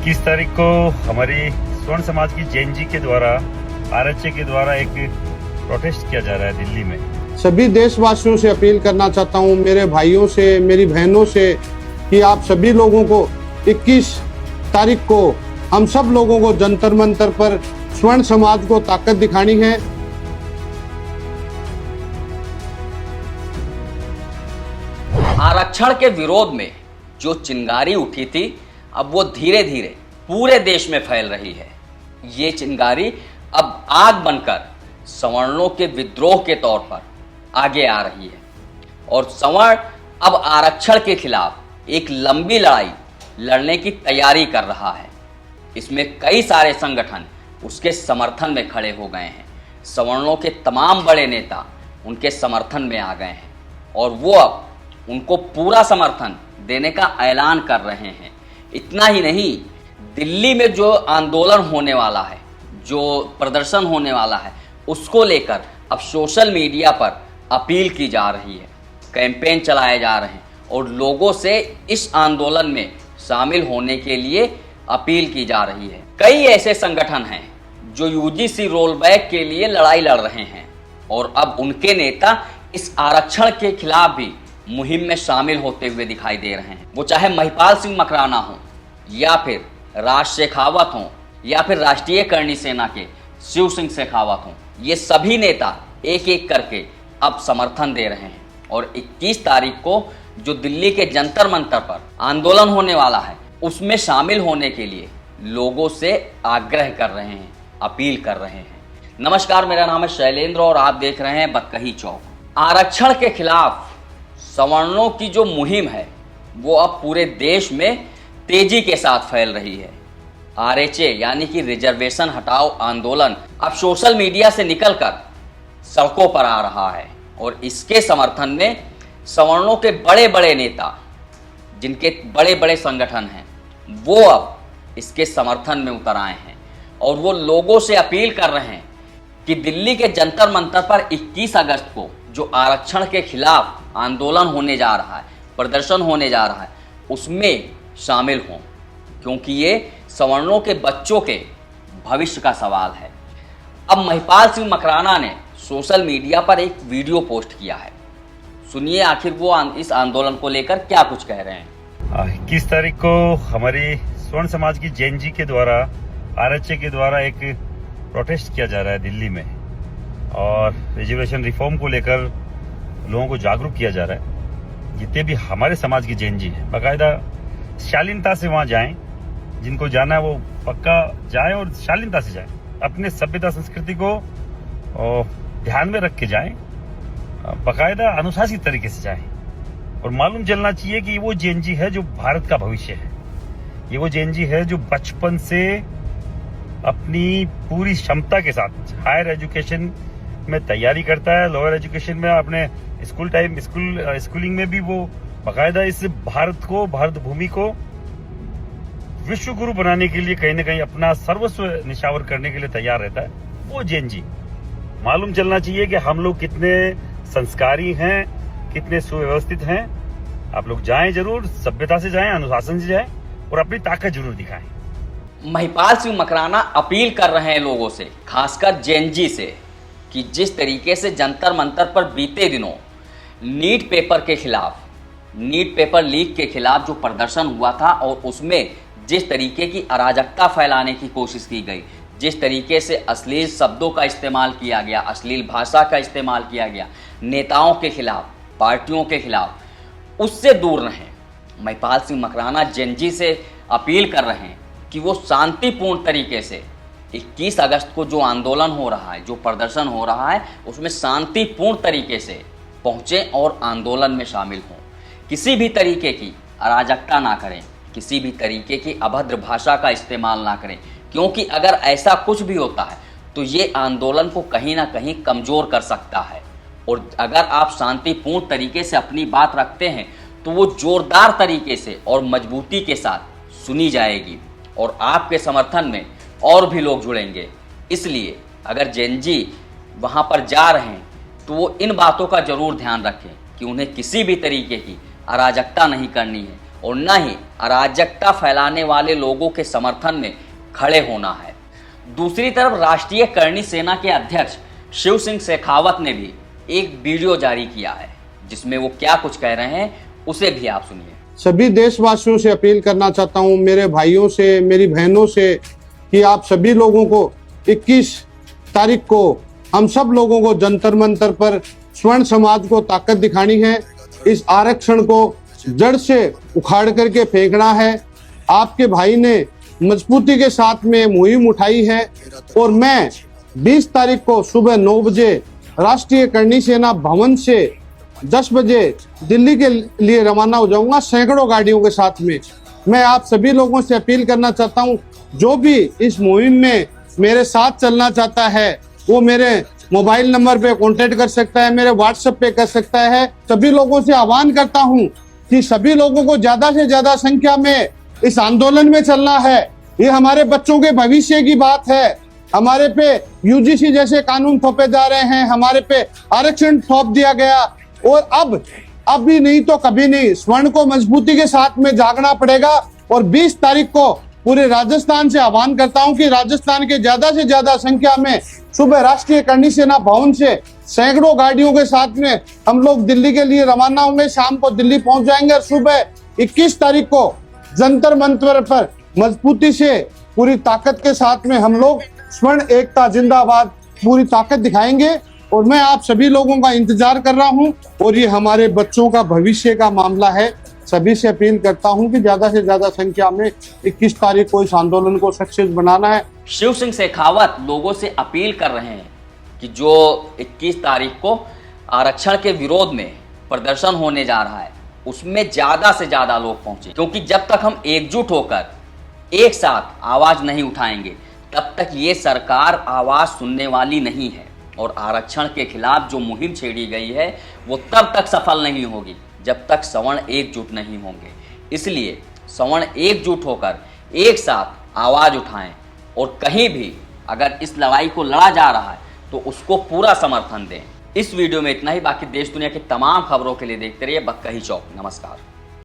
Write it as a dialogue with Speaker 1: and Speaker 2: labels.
Speaker 1: 21 तारीख को हमारी स्वर्ण समाज की जैन जी के द्वारा आरएचए के द्वारा एक प्रोटेस्ट किया जा रहा है दिल्ली में।
Speaker 2: सभी देशवासियों से अपील करना चाहता हूं, मेरे भाइयों से, मेरी बहनों से, कि आप सभी लोगों को 21 तारीख को हम सब लोगों को जंतर मंतर पर स्वर्ण समाज को ताकत दिखानी है।
Speaker 3: आरक्षण के विरोध में जो चिंगारी उठी थी, अब वो धीरे धीरे पूरे देश में फैल रही है। ये चिंगारी अब आग बनकर सवर्णों के विद्रोह के तौर पर आगे आ रही है और सवर्ण अब आरक्षण के खिलाफ एक लंबी लड़ाई लड़ने की तैयारी कर रहा है। इसमें कई सारे संगठन उसके समर्थन में खड़े हो गए हैं। सवर्णों के तमाम बड़े नेता उनके समर्थन में आ गए हैं और वो अब उनको पूरा समर्थन देने का ऐलान कर रहे हैं। इतना ही नहीं, दिल्ली में जो आंदोलन होने वाला है, जो प्रदर्शन होने वाला है, उसको लेकर अब सोशल मीडिया पर अपील की जा रही है, कैंपेन चलाए जा रहे हैं और लोगों से इस आंदोलन में शामिल होने के लिए अपील की जा रही है। कई ऐसे संगठन हैं जो यूजीसी रोल बैक के लिए लड़ाई लड़ रहे हैं और अब उनके नेता इस आरक्षण के खिलाफ भी मुहिम में शामिल होते हुए दिखाई दे रहे हैं। वो चाहे महिपाल सिंह मकराना हो या फिर राज शेखावत हो या फिर राष्ट्रीय करणी सेना के शिव सिंह शेखावत हो, ये सभी नेता एक एक करके अब समर्थन दे रहे हैं और 21 तारीख को जो दिल्ली के जंतर मंतर पर आंदोलन होने वाला है, उसमें शामिल होने के लिए लोगों से आग्रह कर रहे हैं, अपील कर रहे हैं। नमस्कार, मेरा नाम है शैलेंद्र और आप देख रहे हैं बतकही चौक। आरक्षण के खिलाफ सवर्णों की जो मुहिम है वो अब पूरे देश में तेजी के साथ फैल रही है। आरएचए यानी कि रिजर्वेशन हटाओ आंदोलन अब सोशल मीडिया से निकलकर सड़कों पर आ रहा है और इसके समर्थन में सवर्णों के बड़े बड़े नेता, जिनके बड़े बड़े संगठन हैं, वो अब इसके समर्थन में उतर आए हैं और वो लोगों से अपील कर रहे हैं कि दिल्ली के जंतर मंतर पर 21 अगस्त को जो आरक्षण के खिलाफ आंदोलन होने जा रहा है, प्रदर्शन होने जा रहा है, उसमें शामिल हों, क्योंकि ये सवर्णों के बच्चों के भविष्य का सवाल है। अब महिपाल सिंह मकराना ने सोशल मीडिया पर एक वीडियो पोस्ट किया है। सुनिए आखिर वो इस आंदोलन को लेकर क्या कुछ कह रहे हैं।
Speaker 1: 21 तारीख को हमारी स्वर्ण समाज की जैन जी के द्वारा आरएचए के द्वारा एक प्रोटेस्ट किया जा रहा है दिल्ली में और रिजर्वेशन रिफॉर्म को लेकर लोगों को जागरूक किया जा रहा है। जितने भी हमारे समाज की जैन जी हैं, बाकायदा शालीनता से वहाँ जाएं, जिनको जाना है वो पक्का जाएं और शालीनता से जाएं, अपने सभ्यता संस्कृति को ध्यान में रख के जाएं, बाकायदा अनुशासित तरीके से जाएं और मालूम चलना चाहिए कि वो जैन जी है जो भारत का भविष्य है। ये वो जैन जी है जो बचपन से अपनी पूरी क्षमता के साथ हायर एजुकेशन में तैयारी करता है, लोअर एजुकेशन में अपने स्कूलिंग में भी वो बाकायदा इस भारत को, भारत भूमि को विश्व गुरु बनाने के लिए कहीं ना कहीं अपना सर्वस्व निछावर करने के लिए तैयार रहता है। वो जैन जी, मालूम चलना चाहिए कि हम लोग कितने संस्कारी हैं, कितने सुव्यवस्थित हैं। आप लोग जाएं जरूर, सभ्यता से जाएं, अनुशासन से जाएं और अपनी ताकत जरूर दिखाएं।
Speaker 3: महिपाल सिंह मकराना अपील कर रहे हैं लोगों से, खासकर जैन जी से, कि जिस तरीके से जंतर मंतर पर बीते दिनों नीट पेपर के खिलाफ, नीट पेपर लीक के खिलाफ जो प्रदर्शन हुआ था और उसमें जिस तरीके की अराजकता फैलाने की कोशिश की गई, जिस तरीके से अश्लील शब्दों का इस्तेमाल किया गया, अश्लील भाषा का इस्तेमाल किया गया नेताओं के खिलाफ, पार्टियों के खिलाफ, उससे दूर रहें। महिपाल सिंह मकराना जैन जी से अपील कर रहे हैं कि वो शांतिपूर्ण तरीके से 21 अगस्त को जो आंदोलन हो रहा है, जो प्रदर्शन हो रहा है, उसमें शांतिपूर्ण तरीके से पहुँचें और आंदोलन में शामिल हों। किसी भी तरीके की अराजकता ना करें, किसी भी तरीके की अभद्र भाषा का इस्तेमाल ना करें, क्योंकि अगर ऐसा कुछ भी होता है तो ये आंदोलन को कहीं ना कहीं कमज़ोर कर सकता है और अगर आप शांतिपूर्ण तरीके से अपनी बात रखते हैं तो वो ज़ोरदार तरीके से और मजबूती के साथ सुनी जाएगी और आपके समर्थन में और भी लोग जुड़ेंगे। इसलिए अगर जैन जी वहाँ पर जा रहे हैं तो वो इन बातों का ज़रूर ध्यान रखें कि उन्हें किसी भी तरीके की अराजकता नहीं करनी है और न ही अराजकता फैलाने वाले लोगों के समर्थन में खड़े होना है। दूसरी तरफ राष्ट्रीय करणी सेना के अध्यक्ष शिव सिंह शेखावत ने भी एक वीडियो जारी किया है, जिसमें वो क्या कुछ कह रहे हैं उसे भी आप सुनिए।
Speaker 2: सभी देशवासियों से अपील करना चाहता हूं, मेरे भाइयों से, मेरी बहनों से, कि आप सभी लोगों को 21 तारीख को हम सब लोगों को जंतर मंतर पर स्वर्ण समाज को ताकत दिखानी है। इस आरक्षण को जड़ से उखाड़ करके फेंकना है। आपके भाई ने मजबूती के साथ में मुहिम उठाई है और मैं 20 तारीख को सुबह 9 बजे राष्ट्रीय करणी सेना भवन से 10 बजे दिल्ली के लिए रवाना हो जाऊंगा, सैकड़ों गाड़ियों के साथ में। मैं आप सभी लोगों से अपील करना चाहता हूं, जो भी इस मुहिम में मेरे साथ चलना चाहता है वो मेरे मोबाइल नंबर पे कांटेक्ट कर सकता है, मेरे व्हाट्सएप पे कर सकता है। सभी लोगों से आह्वान करता हूं कि सभी लोगों को ज्यादा से ज्यादा संख्या में इस आंदोलन में चलना है। ये हमारे बच्चों के भविष्य की बात है। हमारे पे यूजीसी जैसे कानून थोपे जा रहे हैं, हमारे पे आरक्षण थोप दिया गया और अब भी नहीं तो कभी नहीं, स्वर्ण को मजबूती के साथ में जागना पड़ेगा। और 20 तारीख को पूरे राजस्थान से आह्वान करता हूं कि राजस्थान के ज्यादा से ज्यादा संख्या में सुबह राष्ट्रीय करणी सेना भवन से सैकड़ों गाड़ियों के साथ में हम लोग दिल्ली के लिए रवाना होंगे। शाम को दिल्ली पहुंच जाएंगे और सुबह 21 तारीख को जंतर मंतर पर मजबूती से पूरी ताकत के साथ में हम लोग स्वर्ण एकता जिंदाबाद पूरी ताकत दिखाएंगे। और मैं आप सभी लोगों का इंतजार कर रहा हूं और ये हमारे बच्चों का भविष्य का मामला है। सभी से अपील करता हूं कि ज्यादा से ज्यादा संख्या में 21 तारीख को इस आंदोलन को सक्सेस बनाना है।
Speaker 3: शिव सिंह शेखावत लोगों से अपील कर रहे हैं कि जो 21 तारीख को आरक्षण के विरोध में प्रदर्शन होने जा रहा है उसमें ज्यादा से ज्यादा लोग पहुंचे, क्योंकि जब तक हम एकजुट होकर एक साथ आवाज नहीं उठाएंगे तब तक ये सरकार आवाज सुनने वाली नहीं है। और आरक्षण के खिलाफ जो मुहिम छेड़ी गई है वो तब तक सफल नहीं होगी जब तक सवर्ण एकजुट नहीं होंगे। इसलिए सवर्ण एकजुट होकर एक साथ आवाज उठाएं और कहीं भी अगर इस लड़ाई को लड़ा जा रहा है तो उसको पूरा समर्थन दें। इस वीडियो में इतना ही। बाकी देश दुनिया की तमाम खबरों के लिए देखते रहिए बक्कही चौक। नमस्कार।